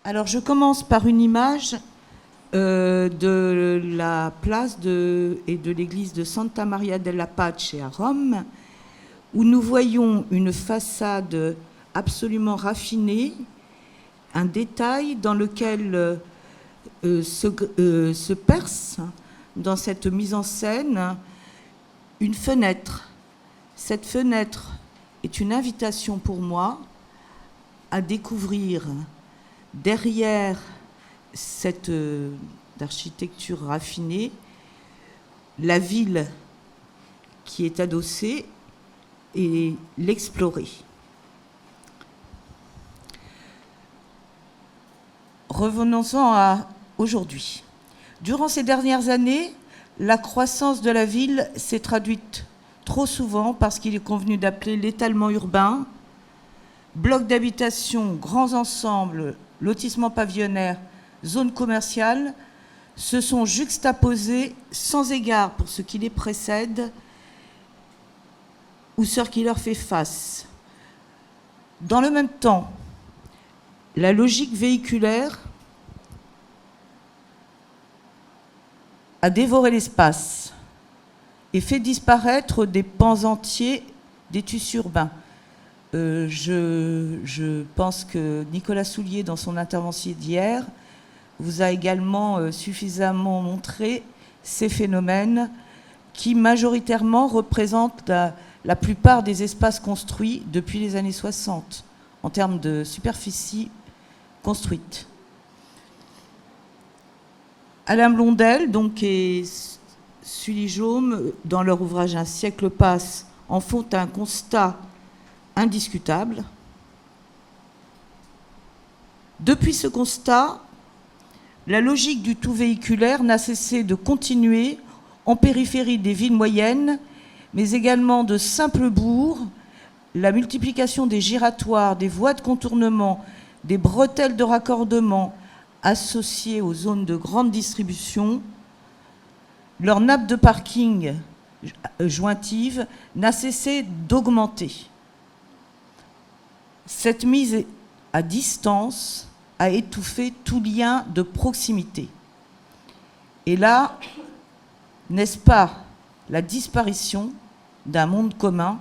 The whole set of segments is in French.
Alors, je commence par une image de la place et de l'église de Santa Maria della Pace à Rome, où nous voyons une façade absolument raffinée, un détail dans lequel se perce, dans cette mise en scène, une fenêtre. Cette fenêtre est une invitation pour moi à découvrir derrière cette architecture raffinée la ville qui est adossée et l'explorer. Revenons-en à aujourd'hui. Durant ces dernières années, la croissance de la ville s'est traduite trop souvent par ce qu'il est convenu d'appeler l'étalement urbain, blocs d'habitation, grands ensembles, lotissements pavillonnaires, zones commerciales, se sont juxtaposés sans égard pour ce qui les précède ou ce qui leur fait face. Dans le même temps, la logique véhiculaire a dévoré l'espace et fait disparaître des pans entiers des tissus urbains. Je pense que Nicolas Soulier, dans son intervention d'hier, vous a également suffisamment montré ces phénomènes qui majoritairement représentent la plupart des espaces construits depuis les années 60 en termes de superficie construite. Alain Blondel, donc, et Sully Jaume, dans leur ouvrage Un siècle passe, en font un constat indiscutable. Depuis ce constat, la logique du tout véhiculaire n'a cessé de continuer en périphérie des villes moyennes, mais également de simples bourgs. La multiplication des giratoires, des voies de contournement, des bretelles de raccordement associées aux zones de grande distribution, leur nappe de parking jointive n'a cessé d'augmenter. Cette mise à distance a étouffé tout lien de proximité. Et là, n'est-ce pas la disparition d'un monde commun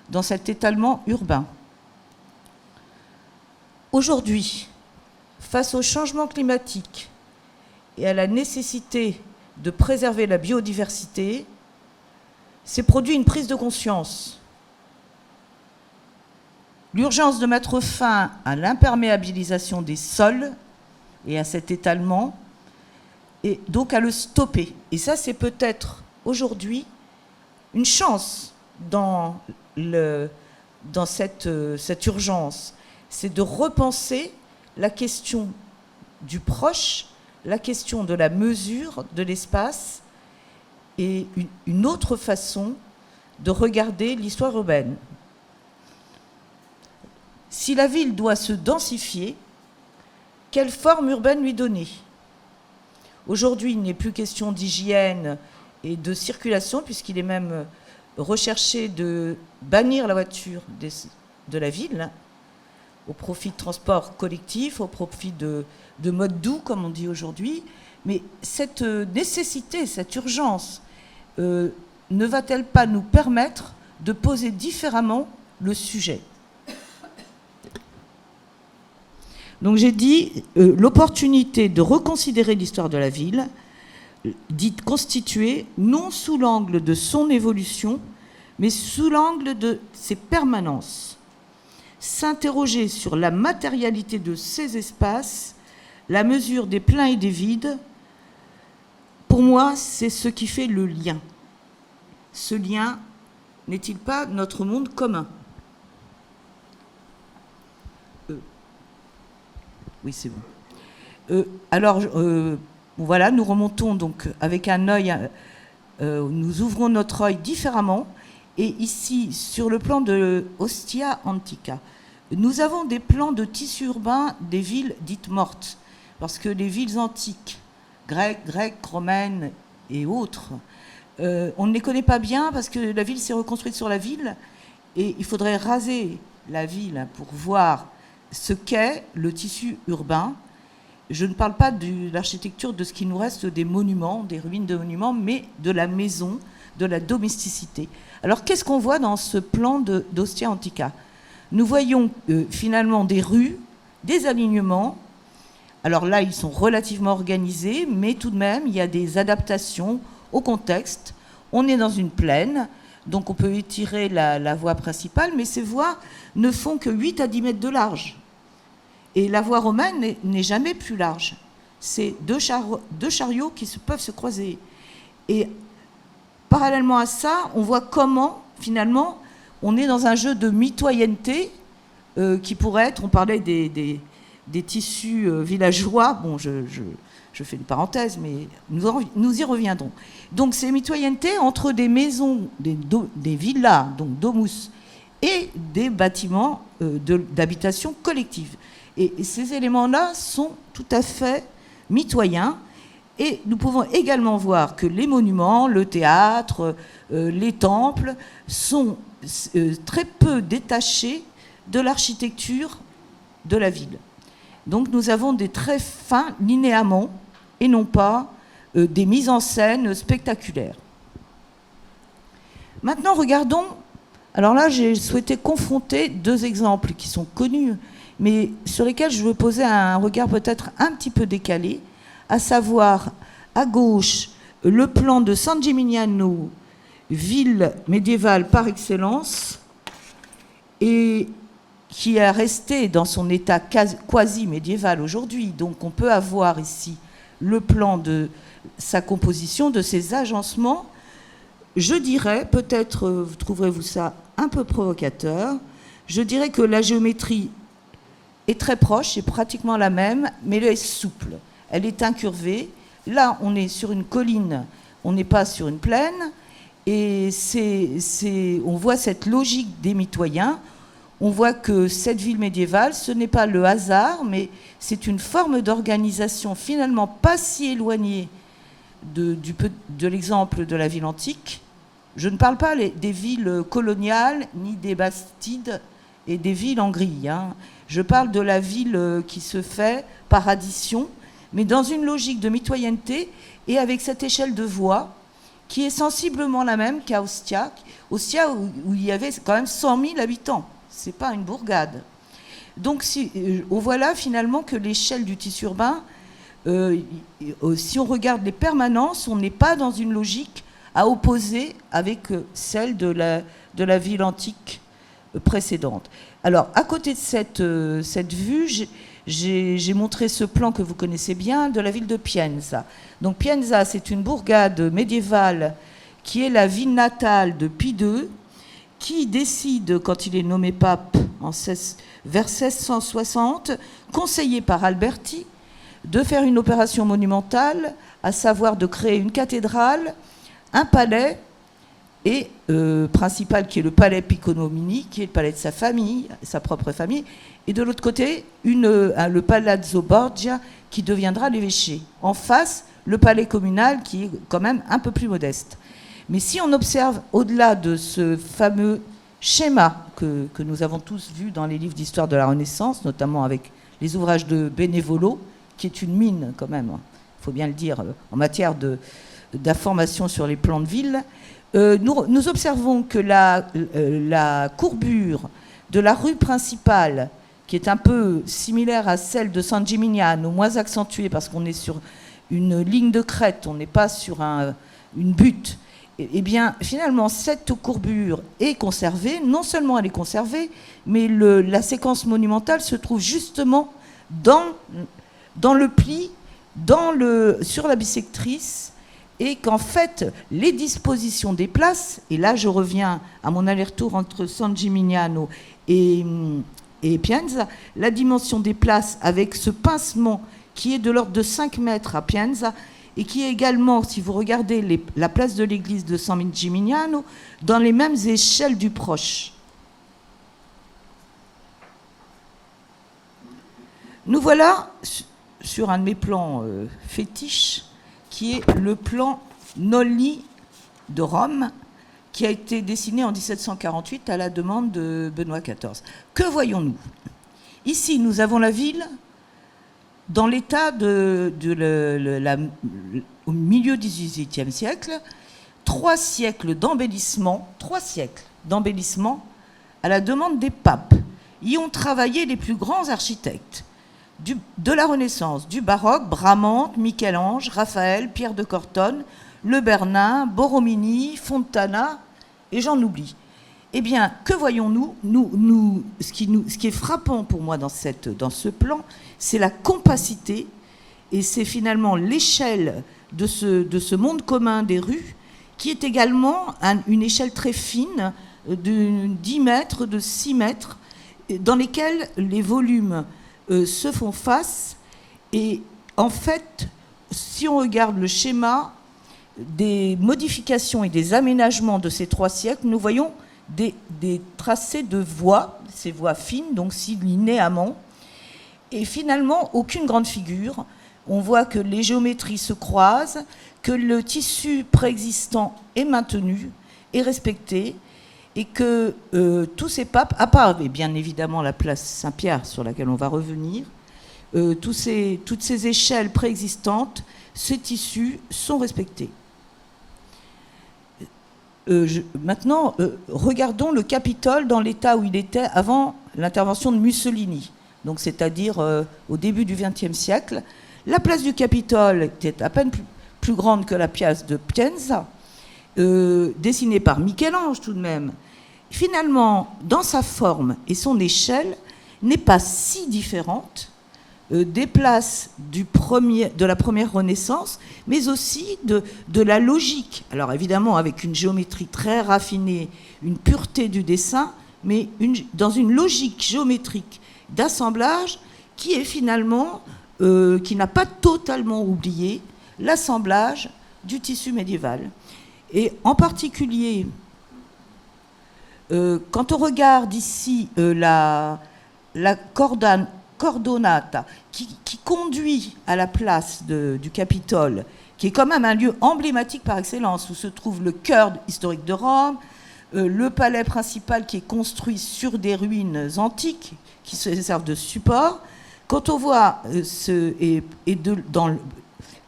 dans cet étalement urbain? Aujourd'hui, face au changement climatique et à la nécessité de préserver la biodiversité, s'est produit une prise de conscience. L'urgence de mettre fin à l'imperméabilisation des sols et à cet étalement, et donc à le stopper. Et ça, c'est peut-être aujourd'hui une chance dans cette urgence. C'est de repenser la question du proche, la question de la mesure de l'espace et une autre façon de regarder l'histoire urbaine. Si la ville doit se densifier, quelle forme urbaine lui donner? Aujourd'hui, il n'est plus question d'hygiène et de circulation, puisqu'il est même recherché de bannir la voiture de la ville, au profit de transports collectifs, au profit de modes doux, comme on dit aujourd'hui. Mais cette nécessité, cette urgence, ne va-t-elle pas nous permettre de poser différemment le sujet? Donc j'ai dit l'opportunité de reconsidérer l'histoire de la ville, dite constituée non sous l'angle de son évolution, mais sous l'angle de ses permanences. S'interroger sur la matérialité de ces espaces, la mesure des pleins et des vides, pour moi, c'est ce qui fait le lien. Ce lien n'est-il pas notre monde commun? Oui, c'est bon. Alors, voilà, nous remontons donc avec un œil, nous ouvrons notre œil différemment. Et ici, sur le plan de Ostia Antica, nous avons des plans de tissu urbain des villes dites mortes. Parce que les villes antiques, grecques, romaines et autres, on ne les connaît pas bien parce que la ville s'est reconstruite sur la ville. Et il faudrait raser la ville pour voir ce qu'est le tissu urbain, je ne parle pas de l'architecture de ce qui nous reste des monuments, des ruines de monuments, mais de la maison, de la domesticité. Alors, qu'est-ce qu'on voit dans ce plan d'Ostia Antica? Nous voyons finalement des rues, des alignements. Alors là, ils sont relativement organisés, mais tout de même, il y a des adaptations au contexte. On est dans une plaine, donc on peut étirer la voie principale, mais ces voies ne font que 8 à 10 mètres de large. Et la voie romaine n'est jamais plus large. C'est deux chariots qui peuvent se croiser. Et parallèlement à ça, on voit comment, finalement, on est dans un jeu de mitoyenneté qui pourrait être, on parlait des tissus villageois, bon, je fais une parenthèse, mais nous y reviendrons. Donc, c'est mitoyenneté entre des maisons, des villas, donc domus, et des bâtiments d'habitation collective. Et ces éléments-là sont tout à fait mitoyens. Et nous pouvons également voir que les monuments, le théâtre, les temples sont très peu détachés de l'architecture de la ville. Donc nous avons des très fins linéaments et non pas des mises en scène spectaculaires. Maintenant, regardons. Alors là, j'ai souhaité confronter deux exemples qui sont connus, mais sur lesquels je veux poser un regard peut-être un petit peu décalé, à savoir, à gauche, le plan de San Gimignano, ville médiévale par excellence, et qui est resté dans son état quasi-médiéval aujourd'hui. Donc on peut avoir ici le plan de sa composition, de ses agencements. Je dirais, peut-être trouverez-vous ça un peu provocateur, je dirais que la géométrie est très proche, est pratiquement la même, mais elle est souple. Elle est incurvée. Là, on est sur une colline, on n'est pas sur une plaine. Et on voit cette logique des mitoyens. On voit que cette ville médiévale, ce n'est pas le hasard, mais c'est une forme d'organisation finalement pas si éloignée de l'exemple de la ville antique. Je ne parle pas des villes coloniales, ni des bastides et des villes en grille. Je parle de la ville qui se fait par addition, mais dans une logique de mitoyenneté et avec cette échelle de voie qui est sensiblement la même qu'à Ostia. Ostia, où il y avait quand même 100 000 habitants. Ce n'est pas une bourgade. Donc, on voit là finalement que l'échelle du tissu urbain, si on regarde les permanences, on n'est pas dans une logique à opposer avec celle de la ville antique précédente. Alors, à côté de cette vue, j'ai montré ce plan que vous connaissez bien de la ville de Pienza. Donc Pienza, c'est une bourgade médiévale qui est la ville natale de Pie II, qui décide, quand il est nommé pape vers 1660, conseillé par Alberti, de faire une opération monumentale, à savoir de créer une cathédrale, un palais et principal qui est le palais Piccolomini, qui est le palais de sa famille, sa propre famille, et de l'autre côté, le Palazzo Borgia, qui deviendra l'évêché. En face, le palais communal, qui est quand même un peu plus modeste. Mais si on observe au-delà de ce fameux schéma que nous avons tous vu dans les livres d'histoire de la Renaissance, notamment avec les ouvrages de Benevolo, qui est une mine quand même, il faut bien le dire, en matière d'information sur les plans de ville, nous observons que la courbure de la rue principale, qui est un peu similaire à celle de San Gimignano, moins accentuée parce qu'on est sur une ligne de crête, on n'est pas sur une butte, eh bien, finalement, cette courbure est conservée. Non seulement elle est conservée, mais la séquence monumentale se trouve justement dans le pli, sur la bissectrice, et qu'en fait, les dispositions des places, et là je reviens à mon aller-retour entre San Gimignano et Pienza, la dimension des places avec ce pincement qui est de l'ordre de 5 mètres à Pienza, et qui est également, si vous regardez la place de l'église de San Gimignano, dans les mêmes échelles du proche. Nous voilà sur un de mes plans fétiches, qui est le plan Nolli de Rome, qui a été dessiné en 1748 à la demande de Benoît XIV. Que voyons-nous? Ici, nous avons la ville dans l'état au milieu du XVIIIe siècle, 3 siècles d'embellissement à la demande des papes. Y ont travaillé les plus grands architectes de la Renaissance, du baroque, Bramante, Michel-Ange, Raphaël, Pierre de Cortone, Le Bernin, Borromini, Fontana, et j'en oublie. Eh bien, que voyons-nous ce qui est frappant pour moi dans ce plan, c'est la compacité, et c'est finalement l'échelle de ce monde commun des rues, qui est également une échelle très fine, de 10 mètres, de 6 mètres, dans lesquels les volumes se font face. Et en fait, si on regarde le schéma des modifications et des aménagements de ces 3 siècles, nous voyons des tracés de voies, ces voies fines, donc si linéamment, et finalement aucune grande figure. On voit que les géométries se croisent, que le tissu préexistant est maintenu, est respecté, et que tous ces papes, à part et bien évidemment la place Saint-Pierre sur laquelle on va revenir, toutes ces échelles préexistantes, ces tissus sont respectés. Maintenant, regardons le Capitole dans l'état où il était avant l'intervention de Mussolini, donc c'est-à-dire au début du XXe siècle. La place du Capitole était à peine plus grande que la place de Pienza, dessinée par Michel-Ange tout de même. Finalement, dans sa forme et son échelle, n'est pas si différente des places de la première Renaissance, mais aussi de la logique. Alors évidemment, avec une géométrie très raffinée, une pureté du dessin, mais dans une logique géométrique d'assemblage qui est finalement, qui n'a pas totalement oublié l'assemblage du tissu médiéval. Et en particulier, quand on regarde ici la Cordonata, qui conduit à la place du Capitole, qui est quand même un lieu emblématique par excellence, où se trouve le cœur historique de Rome, le palais principal qui est construit sur des ruines antiques, qui se servent de support. Quand on voit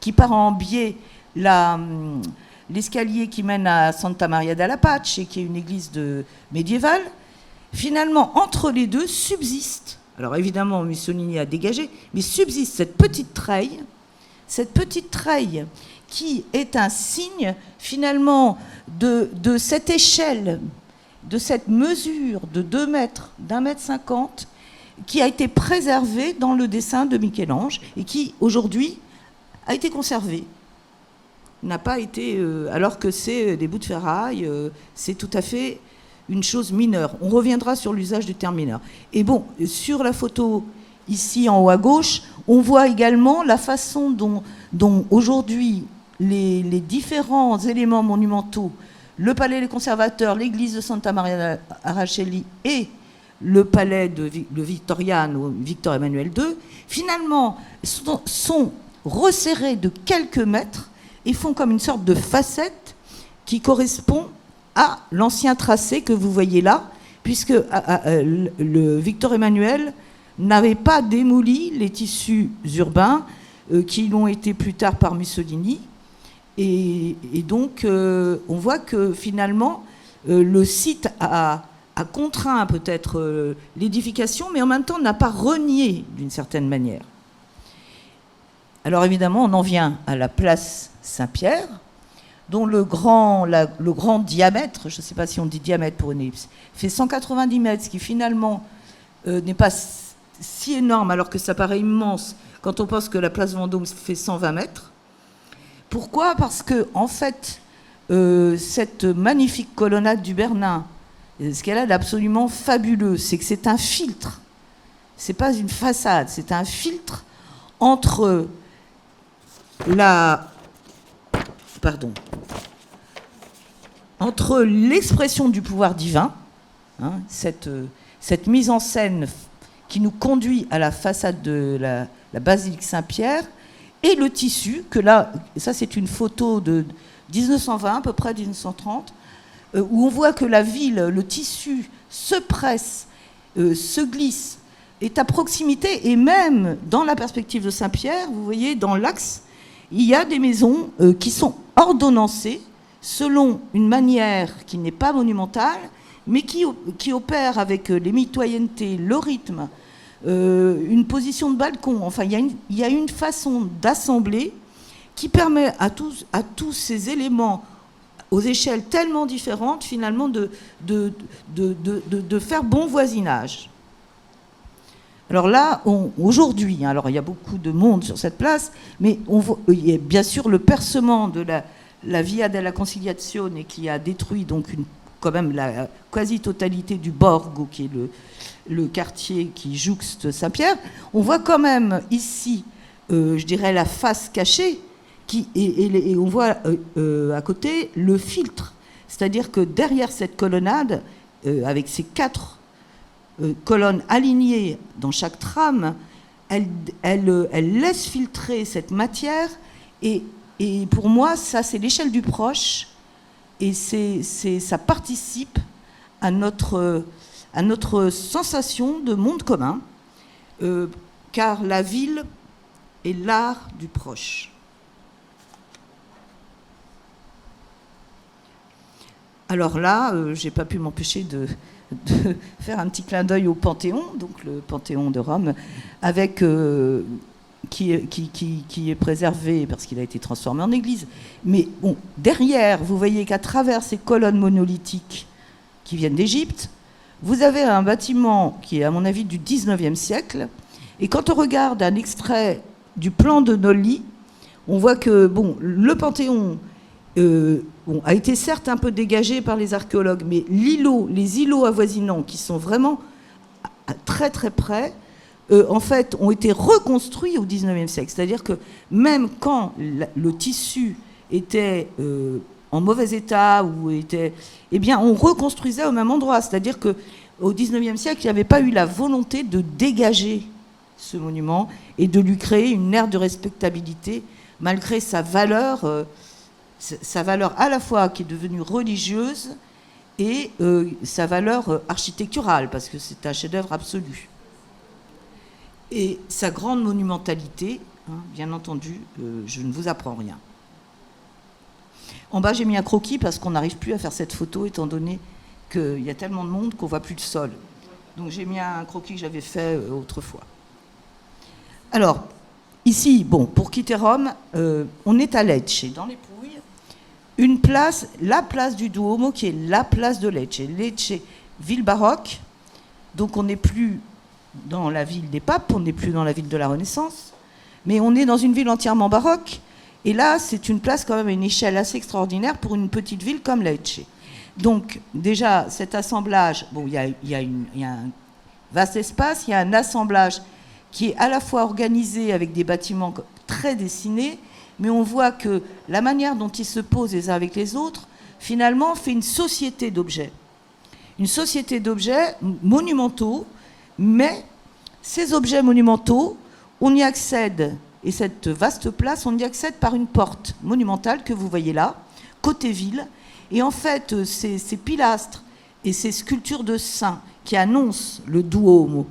qui part en biais l'escalier qui mène à Santa Maria della Pace, qui est une église médiévale, finalement, entre les deux subsiste, alors évidemment Mussolini a dégagé, mais subsiste cette petite treille qui est un signe finalement de cette échelle, de cette mesure de 2 mètres, d'1,50 m, qui a été préservée dans le dessin de Michel-Ange et qui aujourd'hui a été conservé. N'a pas été, alors que c'est des bouts de ferraille, c'est tout à fait une chose mineure. On reviendra sur l'usage du terme mineur. Et bon, sur la photo ici en haut à gauche, on voit également la façon dont aujourd'hui les différents éléments monumentaux, le palais des conservateurs, l'église de Santa Maria Aracelli et le palais de Victoriano, Victor Emmanuel II, finalement sont resserrés de quelques mètres et font comme une sorte de facette qui correspond à l'ancien tracé que vous voyez là, puisque le Victor Emmanuel n'avait pas démoli les tissus urbains qui l'ont été plus tard par Mussolini. Et donc, on voit que finalement, le site a contraint peut-être l'édification, mais en même temps n'a pas renié d'une certaine manière. Alors évidemment, on en vient à la place Saint-Pierre, dont le grand diamètre, je ne sais pas si on dit diamètre pour une ellipse, fait 190 mètres, ce qui finalement n'est pas si énorme, alors que ça paraît immense quand on pense que la place Vendôme fait 120 mètres. Pourquoi ? Parce que, en fait, cette magnifique colonnade du Bernin, ce qu'elle a d'absolument fabuleux, c'est que c'est un filtre. Ce n'est pas une façade, c'est un filtre entre entre l'expression du pouvoir divin, hein, cette mise en scène qui nous conduit à la façade de la basilique Saint-Pierre, et le tissu, que là, ça c'est une photo de 1920, à peu près 1930, où on voit que la ville, le tissu se presse, se glisse est à proximité, et même dans la perspective de Saint-Pierre, vous voyez, dans l'axe, il y a des maisons qui sont ordonnancées selon une manière qui n'est pas monumentale, mais qui opère avec les mitoyennetés, le rythme, une position de balcon. Enfin, il y a une façon d'assembler qui permet à tous ces éléments, aux échelles tellement différentes, finalement, de faire bon voisinage. Alors là, aujourd'hui, alors il y a beaucoup de monde sur cette place, mais il y a bien sûr le percement de la Via della Conciliazione qui a détruit donc quand même la quasi-totalité du Borgo, qui est le quartier qui jouxte Saint-Pierre. On voit quand même ici, je dirais, la face cachée, et on voit à côté le filtre. C'est-à-dire que derrière cette colonnade, avec ces 4 colonnes alignées dans chaque trame, elle laisse filtrer cette matière, et pour moi, ça, c'est l'échelle du proche, et ça participe à notre sensation de monde commun, car la ville est l'art du proche. Alors là, j'ai pas pu m'empêcher de faire un petit clin d'œil au Panthéon, donc le Panthéon de Rome, avec qui est préservé parce qu'il a été transformé en église. Mais bon, derrière, vous voyez qu'à travers ces colonnes monolithiques qui viennent d'Égypte, vous avez un bâtiment qui est, à mon avis, du 19e siècle. Et quand on regarde un extrait du plan de Nolli, on voit que le Panthéon a été certes un peu dégagé par les archéologues, mais les îlots avoisinants, qui sont vraiment très très près, en fait, ont été reconstruits au XIXe siècle. C'est-à-dire que même quand le tissu était en mauvais état, on reconstruisait au même endroit. C'est-à-dire qu'au XIXe siècle, il n'y avait pas eu la volonté de dégager ce monument et de lui créer une aire de respectabilité, malgré sa valeur à la fois qui est devenue religieuse et sa valeur architecturale, parce que c'est un chef-d'œuvre absolu. Et sa grande monumentalité, bien entendu, je ne vous apprends rien. En bas, j'ai mis un croquis parce qu'on n'arrive plus à faire cette photo, étant donné qu'il y a tellement de monde qu'on ne voit plus le sol. Donc j'ai mis un croquis que j'avais fait autrefois. Alors, ici, pour quitter Rome, on est à Lecce, dans les Pouilles, la place du Duomo, qui est la place de Lecce. Lecce, ville baroque, donc on n'est plus dans la ville des papes, on n'est plus dans la ville de la Renaissance, mais on est dans une ville entièrement baroque, et là, c'est une place quand même à une échelle assez extraordinaire pour une petite ville comme Lecce. Donc, déjà, cet assemblage, il y a un vaste espace, il y a un assemblage qui est à la fois organisé avec des bâtiments très dessinés, mais on voit que la manière dont ils se posent les uns avec les autres, finalement, fait une société d'objets. Une société d'objets monumentaux, mais ces objets monumentaux, on y accède, et cette vaste place, on y accède par une porte monumentale que vous voyez là, côté ville. Et en fait, ces pilastres et ces sculptures de saints qui annoncent le Duomo,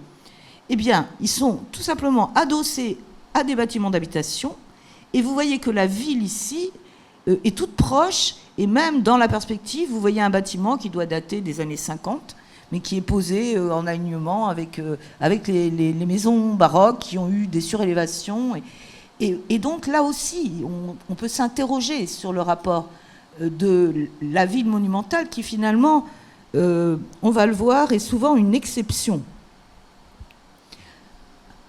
eh bien, ils sont tout simplement adossés à des bâtiments d'habitation. Et vous voyez que la ville ici est toute proche, et même dans la perspective, vous voyez un bâtiment qui doit dater des années 50, mais qui est posé en alignement avec les maisons baroques qui ont eu des surélévations. Et donc là aussi, on peut s'interroger sur le rapport de la ville monumentale qui finalement, on va le voir, est souvent une exception.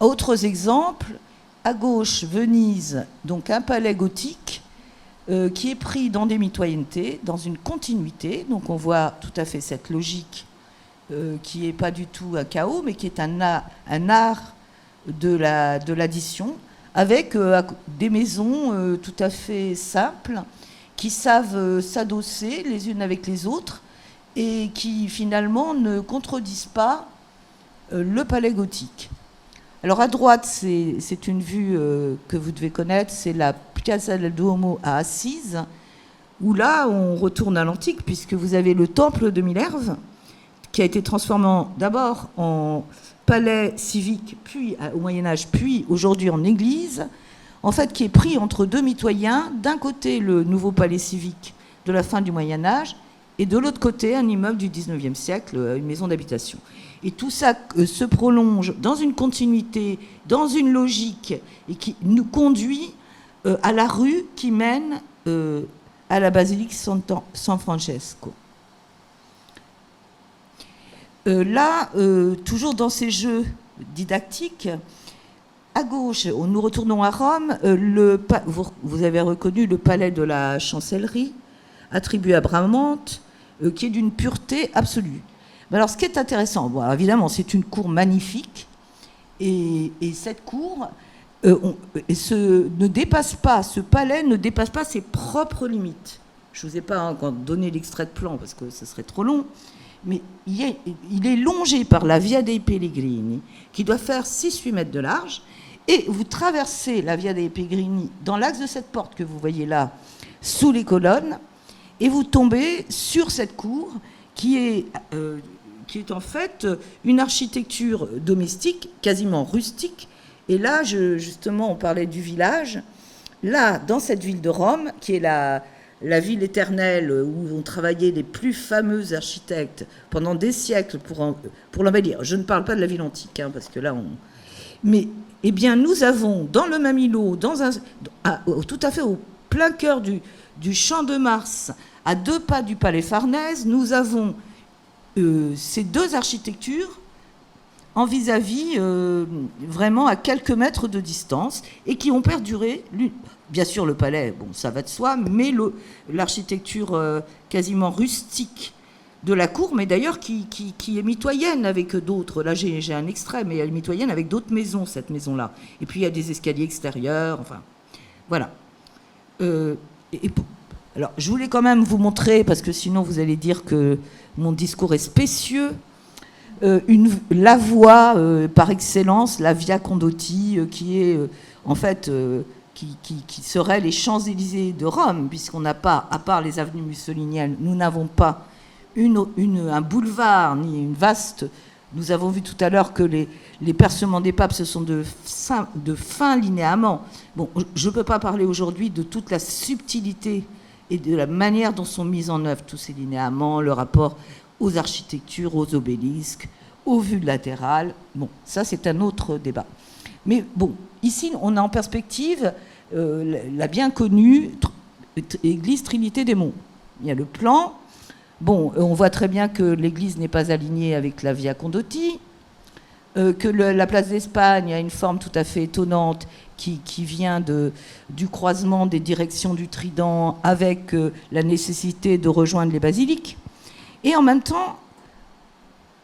Autres exemples, à gauche, Venise, donc un palais gothique qui est pris dans des mitoyennetés, dans une continuité. Donc on voit tout à fait cette logique qui n'est pas du tout un chaos, mais qui est un art de l'addition, avec des maisons tout à fait simples, qui savent s'adosser les unes avec les autres, et qui finalement ne contredisent pas le palais gothique. Alors à droite, c'est une vue que vous devez connaître, c'est la Piazza del Duomo à Assise, où là on retourne à l'antique, puisque vous avez le temple de Minerve, qui a été transformé d'abord en palais civique, puis au Moyen-Âge, puis aujourd'hui en église, en fait, qui est pris entre deux mitoyens. D'un côté, le nouveau palais civique de la fin du Moyen-Âge, et de l'autre côté, un immeuble du 19e siècle, une maison d'habitation. Et tout ça se prolonge dans une continuité, dans une logique, et qui nous conduit à la rue qui mène à la basilique San Francesco. Là, toujours dans ces jeux didactiques, à gauche, nous retournons à Rome, vous avez reconnu le palais de la Chancellerie, attribué à Bramante, qui est d'une pureté absolue. Mais alors, ce qui est intéressant, bon, évidemment, c'est une cour magnifique, et cette cour ne dépasse pas, ce palais ne dépasse pas ses propres limites. Je ne vous ai pas donné l'extrait de plan, parce que ce serait trop long, mais il est longé par la Via dei Pellegrini, qui doit faire 6-8 mètres de large, et vous traversez la Via dei Pellegrini dans l'axe de cette porte que vous voyez là, sous les colonnes, et vous tombez sur cette cour qui est en fait une architecture domestique, quasiment rustique. Et là, justement, on parlait du village. Là, dans cette ville de Rome, qui est la ville éternelle où ont travaillé les plus fameux architectes pendant des siècles pour l'embellir. Je ne parle pas de la ville antique, hein, parce que là, Mais, eh bien, nous avons, dans le même îlot, tout à fait au plein cœur du Champ de Mars, à 2 pas du Palais Farnèse, nous avons ces deux architectures en vis-à-vis, vraiment à quelques mètres de distance, et qui ont perduré. Bien sûr, le palais, bon, ça va de soi, mais l'architecture quasiment rustique de la cour, mais d'ailleurs qui est mitoyenne avec d'autres. Là, j'ai un extrait, mais elle est mitoyenne avec d'autres maisons, cette maison-là. Et puis, il y a des escaliers extérieurs, enfin, voilà. Alors, je voulais quand même vous montrer, parce que sinon vous allez dire que mon discours est spécieux, la voie par excellence, la Via Condotti, qui est en fait qui serait les Champs-Élysées de Rome, puisqu'on n'a pas, à part les avenues mussoliniennes, nous n'avons pas un boulevard ni une vaste. Nous avons vu tout à l'heure que les percements des papes, ce sont de fins linéaments. Bon, je ne peux pas parler aujourd'hui de toute la subtilité et de la manière dont sont mis en œuvre tous ces linéaments, le rapport aux architectures, aux obélisques, aux vues latérales. Bon, ça, c'est un autre débat. Mais bon, ici, on a en perspective la bien connue église Trinité des Monts. Il y a le plan. Bon, on voit très bien que l'église n'est pas alignée avec la Via Condotti, que la place d'Espagne a une forme tout à fait étonnante qui vient du croisement des directions du Trident avec la nécessité de rejoindre les basiliques. Et en même temps,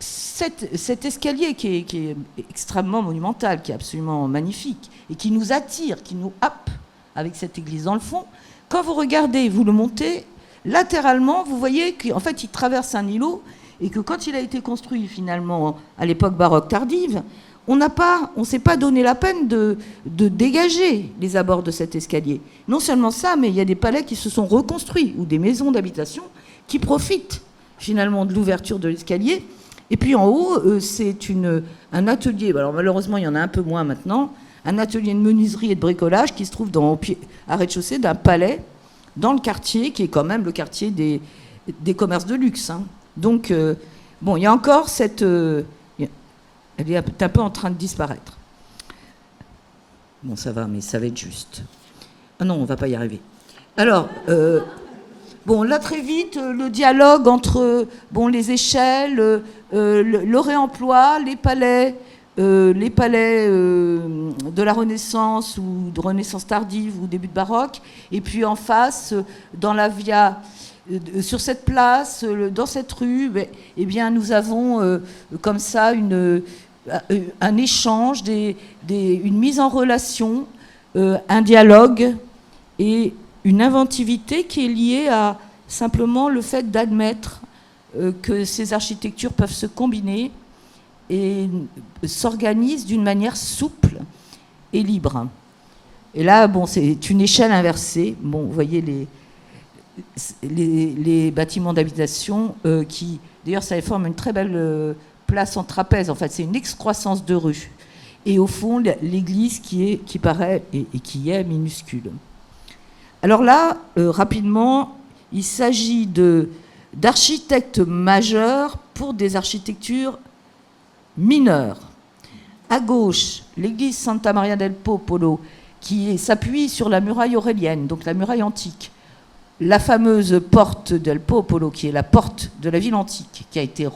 cet escalier qui est extrêmement monumental, qui est absolument magnifique, et qui nous attire, qui nous happe avec cette église dans le fond, quand vous regardez, vous le montez, latéralement, vous voyez qu'en fait, il traverse un îlot, et que quand il a été construit finalement à l'époque baroque tardive, on ne s'est pas donné la peine de dégager les abords de cet escalier. Non seulement ça, mais il y a des palais qui se sont reconstruits, ou des maisons d'habitation qui profitent finalement de l'ouverture de l'escalier. Et puis en haut, c'est un atelier, alors malheureusement il y en a un peu moins maintenant, un atelier de menuiserie et de bricolage qui se trouve à rez-de-chaussée d'un palais dans le quartier, qui est quand même le quartier des commerces de luxe. Hein. Donc, bon, il y a encore elle est un peu en train de disparaître. Bon, ça va, mais ça va être juste. Ah non, on ne va pas y arriver. Alors, bon, là, très vite, le dialogue entre les échelles, le réemploi, les palais de la Renaissance ou de Renaissance tardive ou début de baroque, et puis en face, dans la Via, sur cette place, dans cette rue, eh bien, nous avons comme ça un échange, une mise en relation, un dialogue et une inventivité qui est liée à simplement le fait d'admettre que ces architectures peuvent se combiner et s'organisent d'une manière souple et libre. Et là, bon, c'est une échelle inversée. Bon, vous voyez les bâtiments d'habitation qui, d'ailleurs, ça forme une très belle place en trapèze. En fait, c'est une excroissance de rue. Et au fond, l'église qui paraît et qui est minuscule. Alors là, rapidement, il s'agit d'architectes majeurs pour des architectures mineures. À gauche, l'église Santa Maria del Popolo, qui s'appuie sur la muraille aurélienne, donc la muraille antique. La fameuse porte del Popolo, qui est la porte de la ville antique, qui a été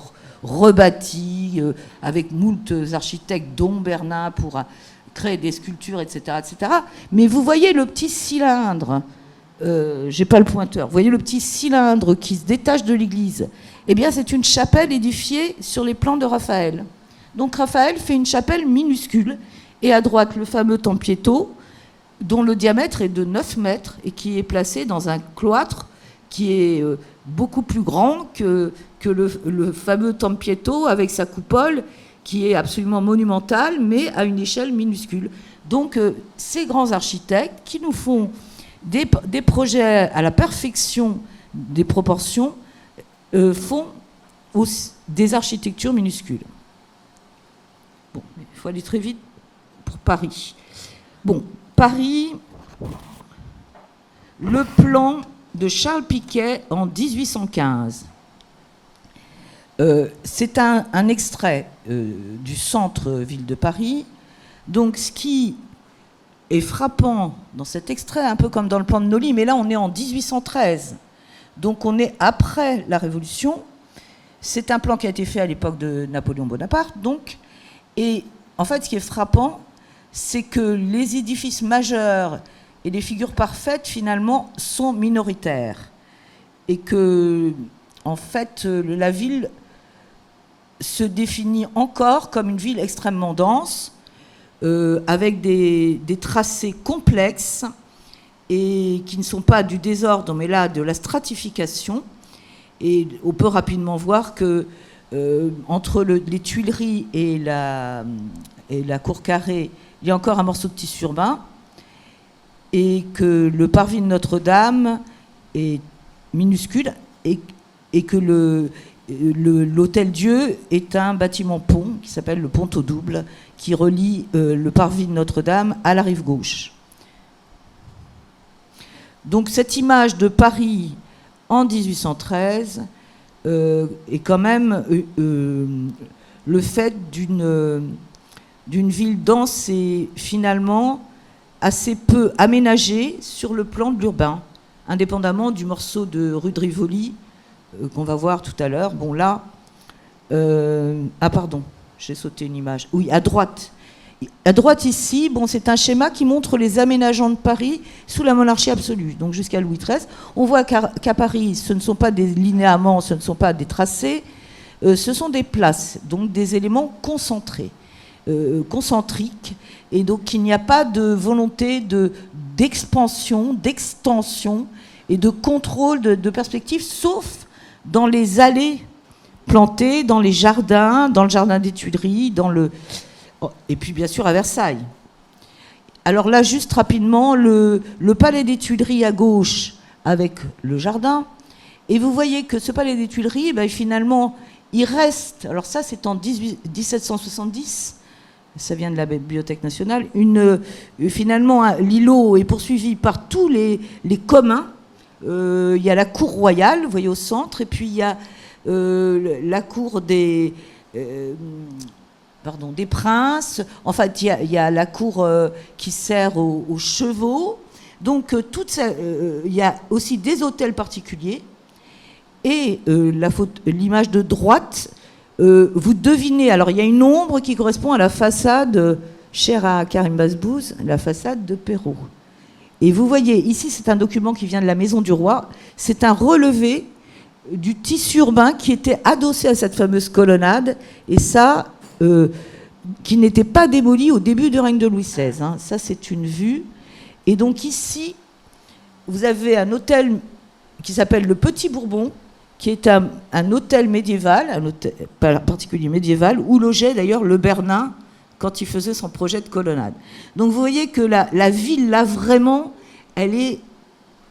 rebâtie avec moult architectes, dont Bernin, pour créer des sculptures, etc., etc. Mais vous voyez le petit cylindre, j'ai pas le pointeur, vous voyez le petit cylindre qui se détache de l'église. Eh bien, c'est une chapelle édifiée sur les plans de Raphaël. Donc Raphaël fait une chapelle minuscule, et à droite, le fameux Tempietto, dont le diamètre est de 9 mètres et qui est placé dans un cloître qui est beaucoup plus grand que le fameux Tempietto avec sa coupole qui est absolument monumentale mais à une échelle minuscule. Donc ces grands architectes qui nous font des projets à la perfection des proportions font des architectures minuscules. Bon, il faut aller très vite pour Paris. Bon, Paris, le plan de Charles Piquet en 1815. C'est un extrait du centre-ville de Paris. Donc, ce qui est frappant dans cet extrait, un peu comme dans le plan de Nolly, mais là, on est en 1813. Donc, on est après la Révolution. C'est un plan qui a été fait à l'époque de Napoléon Bonaparte. Donc, et en fait, ce qui est frappant, c'est que les édifices majeurs et les figures parfaites, finalement, sont minoritaires. Et que, en fait, la ville se définit encore comme une ville extrêmement dense, avec des tracés complexes, et qui ne sont pas du désordre, mais là, de la stratification. Et on peut rapidement voir que, entre les Tuileries et la cour carrée, il y a encore un morceau de tissu urbain, et que le parvis de Notre-Dame est minuscule, et que l'Hôtel-Dieu est un bâtiment-pont qui s'appelle le pont au double, qui relie le parvis de Notre-Dame à la rive gauche. Donc cette image de Paris en 1813 est quand même le fait d'une ville dense et finalement assez peu aménagée sur le plan de l'urbain, indépendamment du morceau de rue de Rivoli qu'on va voir tout à l'heure. Bon là, ah pardon, j'ai sauté une image. Oui, à droite. À droite ici, bon, c'est un schéma qui montre les aménagements de Paris sous la monarchie absolue, donc jusqu'à Louis XIII. On voit qu'à Paris, ce ne sont pas des linéaments, ce ne sont pas des tracés, ce sont des places, donc des éléments concentrés. Concentrique, et donc il n'y a pas de volonté d'expansion, d'extension et de contrôle de perspective, sauf dans les allées plantées, dans les jardins, dans le jardin des Tuileries, et puis bien sûr à Versailles. Alors là, juste rapidement, le palais des Tuileries à gauche avec le jardin, et vous voyez que ce palais des Tuileries, ben, finalement, il reste, alors ça c'est en 1770, ça vient de la Bibliothèque nationale, finalement l'îlot est poursuivi par tous les communs. Il y a la cour royale, vous voyez au centre, et puis il y a la cour des princes. En fait, il y a la cour qui sert aux chevaux. Donc il y a aussi des hôtels particuliers. Et l'image de droite, vous devinez, alors il y a une ombre qui correspond à la façade chère à Karim Basbouz, la façade de Perrault. Et vous voyez, ici c'est un document qui vient de la Maison du Roi, c'est un relevé du tissu urbain qui était adossé à cette fameuse colonnade, et ça, qui n'était pas démoli au début du règne de Louis XVI. Hein. Ça c'est une vue. Et donc ici, vous avez un hôtel qui s'appelle le Petit Bourbon, qui est un hôtel médiéval, un hôtel particulier médiéval, où logeait d'ailleurs le Bernin quand il faisait son projet de colonnade. Donc vous voyez que la ville, là, vraiment, elle est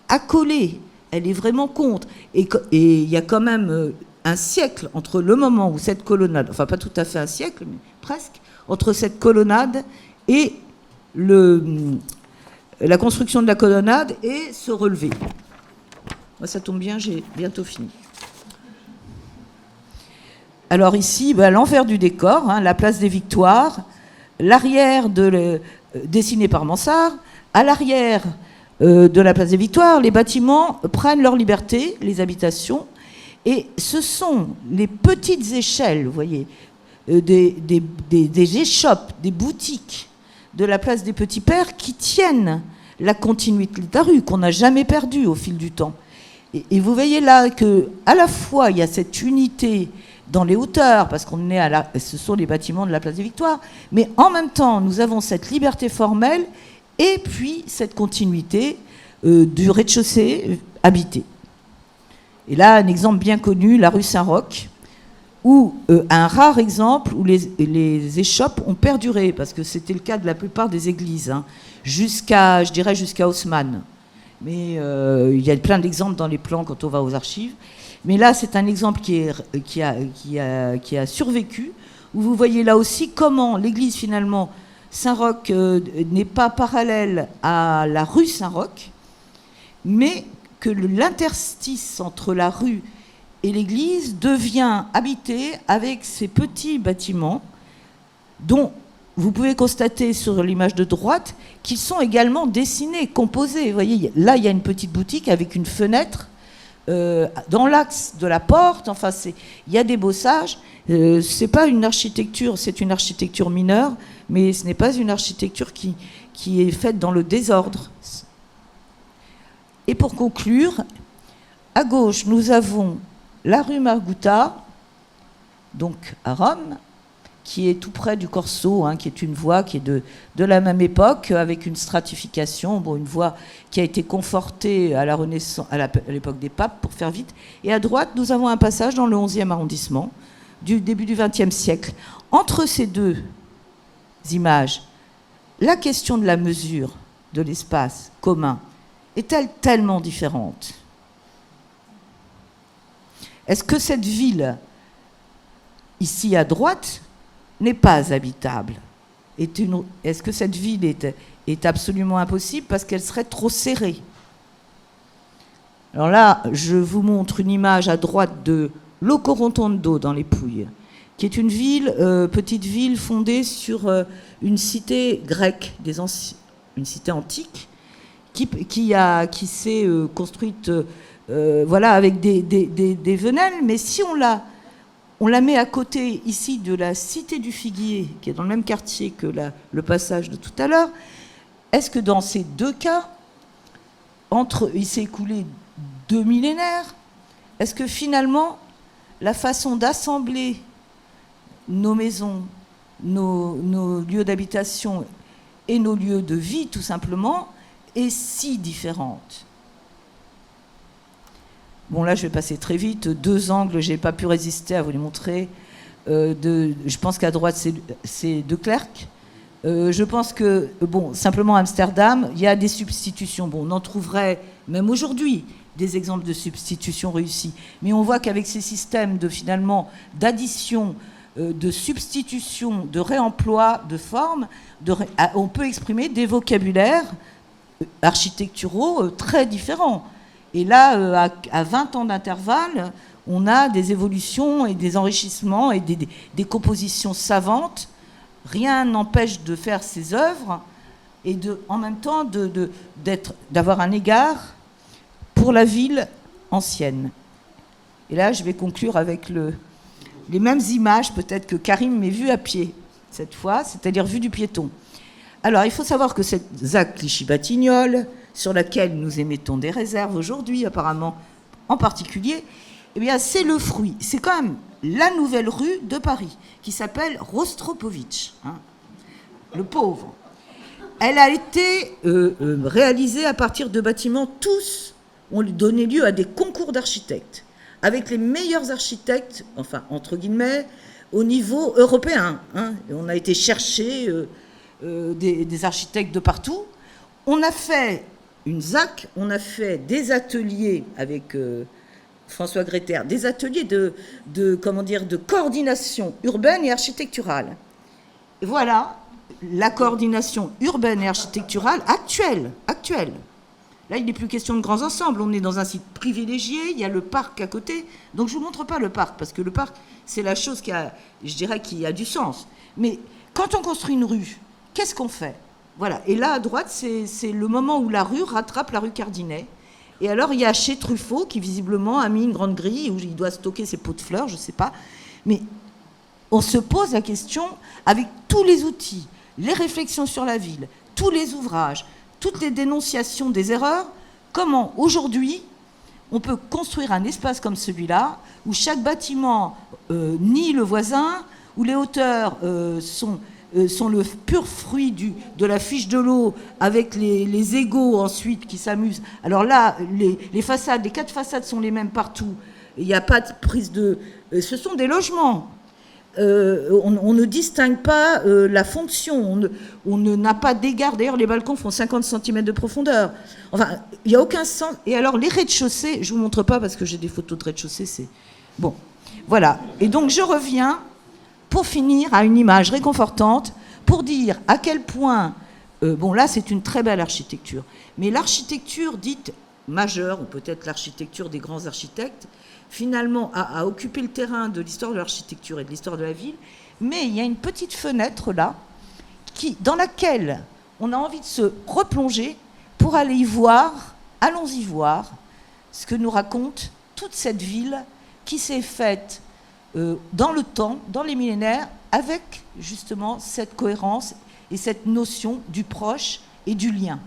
accolée, elle est vraiment contre. Et il y a quand même un siècle entre le moment où cette colonnade, enfin pas tout à fait un siècle, mais presque, entre cette colonnade et la construction de la colonnade et se relever. Moi, ça tombe bien, j'ai bientôt fini. Alors ici, l'envers du décor, la place des Victoires, l'arrière dessiné par Mansart, à l'arrière de la place des Victoires, les bâtiments prennent leur liberté, les habitations, et ce sont les petites échelles, vous voyez, des échoppes, des boutiques de la place des Petits Pères qui tiennent la continuité de la rue, qu'on n'a jamais perdue au fil du temps. Et vous voyez là qu'à la fois, il y a cette unité dans les hauteurs, parce qu'on est ce sont les bâtiments de la place des Victoires, mais en même temps, nous avons cette liberté formelle et puis cette continuité du rez-de-chaussée habité. Et là, un exemple bien connu, la rue Saint-Roch, où un rare exemple où les échoppes ont perduré, parce que c'était le cas de la plupart des églises, jusqu'à Haussmann. Mais il y a plein d'exemples dans les plans quand on va aux archives. Mais là, c'est un exemple qui a survécu, où vous voyez là aussi comment l'église, finalement, Saint-Roch n'est pas parallèle à la rue Saint-Roch, mais que l'interstice entre la rue et l'église devient habité avec ces petits bâtiments dont vous pouvez constater sur l'image de droite qu'ils sont également dessinés, composés. Vous voyez, là, il y a une petite boutique avec une fenêtre dans l'axe de la porte. Enfin, il y a des bossages. C'est pas une architecture, c'est une architecture mineure, mais ce n'est pas une architecture qui est faite dans le désordre. Et pour conclure, à gauche, nous avons la rue Margutta, donc à Rome, qui est tout près du Corso, qui est une voie qui est de la même époque, avec une stratification, une voie qui a été confortée à la Renaissance, à l'époque des papes, pour faire vite. Et à droite, nous avons un passage dans le 11e arrondissement, du début du XXe siècle. Entre ces deux images, la question de la mesure de l'espace commun est-elle tellement différente ? Est-ce que cette ville, ici à droite, n'est pas habitable ? Est-ce que cette ville est absolument impossible parce qu'elle serait trop serrée ? Alors là, je vous montre une image à droite de Locorotondo dans les Pouilles, qui est une ville, petite ville fondée sur une cité grecque, une cité antique, qui s'est construite avec des venelles, mais si on la met à côté ici de la cité du Figuier, qui est dans le même quartier que le passage de tout à l'heure, est-ce que dans ces deux cas, il s'est écoulé 2 millénaires, est-ce que finalement, la façon d'assembler nos maisons, nos lieux d'habitation et nos lieux de vie, tout simplement, est si différente ? Bon, là, je vais passer très vite. 2 angles, je n'ai pas pu résister à vous les montrer. Je pense qu'à droite, c'est De Klerk. Je pense que, simplement Amsterdam, il y a des substitutions. On en trouverait, même aujourd'hui, des exemples de substitutions réussies. Mais on voit qu'avec ces systèmes d'addition, de substitution, de réemploi de formes, on peut exprimer des vocabulaires architecturaux très différents. Et là, à 20 ans d'intervalle, on a des évolutions et des enrichissements et des compositions savantes. Rien n'empêche de faire ces œuvres et en même temps d'avoir un égard pour la ville ancienne. Et là, je vais conclure avec les mêmes images, peut-être que Karim m'ait vu à pied cette fois, c'est-à-dire vue du piéton. Alors, il faut savoir que cette ZAC Clichy-Batignolles, sur laquelle nous émettons des réserves aujourd'hui, apparemment en particulier, eh bien, c'est le fruit. C'est quand même la nouvelle rue de Paris, qui s'appelle Rostropovitch, le pauvre. Elle a été réalisée à partir de bâtiments, tous ont donné lieu à des concours d'architectes, avec les meilleurs architectes, enfin, entre guillemets, au niveau européen. On a été chercher des architectes de partout. On a fait une ZAC, on a fait des ateliers avec François Gréter, des ateliers comment dire, de coordination urbaine et architecturale. Et voilà la coordination urbaine et architecturale actuelle. Là, il n'est plus question de grands ensembles. On est dans un site privilégié. Il y a le parc à côté. Donc, je ne vous montre pas le parc, parce que le parc, c'est la chose qui a, je dirais, qui a du sens. Mais quand on construit une rue, qu'est-ce qu'on fait? Voilà. Et là, à droite, c'est le moment où la rue rattrape la rue Cardinet. Et alors, il y a chez Truffaut, qui visiblement a mis une grande grille où il doit stocker ses pots de fleurs, je ne sais pas. Mais on se pose la question, avec tous les outils, les réflexions sur la ville, tous les ouvrages, toutes les dénonciations des erreurs, comment aujourd'hui on peut construire un espace comme celui-là, où chaque bâtiment nie le voisin, où les hauteurs sont le pur fruit de la fiche de l'eau, avec les égaux ensuite qui s'amusent. Alors là, les façades, les 4 façades sont les mêmes partout. Il n'y a pas de prise de... ce sont des logements. On ne distingue pas la fonction, on n'a pas d'égard. D'ailleurs, les balcons font 50 cm de profondeur. Enfin, il n'y a aucun sens. Et alors, les rez-de-chaussée, je ne vous montre pas parce que j'ai des photos de rez-de-chaussée, c'est... Bon, voilà. Et donc, je reviens, pour finir, à une image réconfortante, pour dire à quel point... bon, là, c'est une très belle architecture. Mais l'architecture dite majeure, ou peut-être l'architecture des grands architectes, finalement, a occupé le terrain de l'histoire de l'architecture et de l'histoire de la ville, mais il y a une petite fenêtre là, dans laquelle on a envie de se replonger pour aller y voir, allons-y voir, ce que nous raconte toute cette ville qui s'est faite dans le temps, dans les millénaires, avec justement cette cohérence et cette notion du proche et du lien.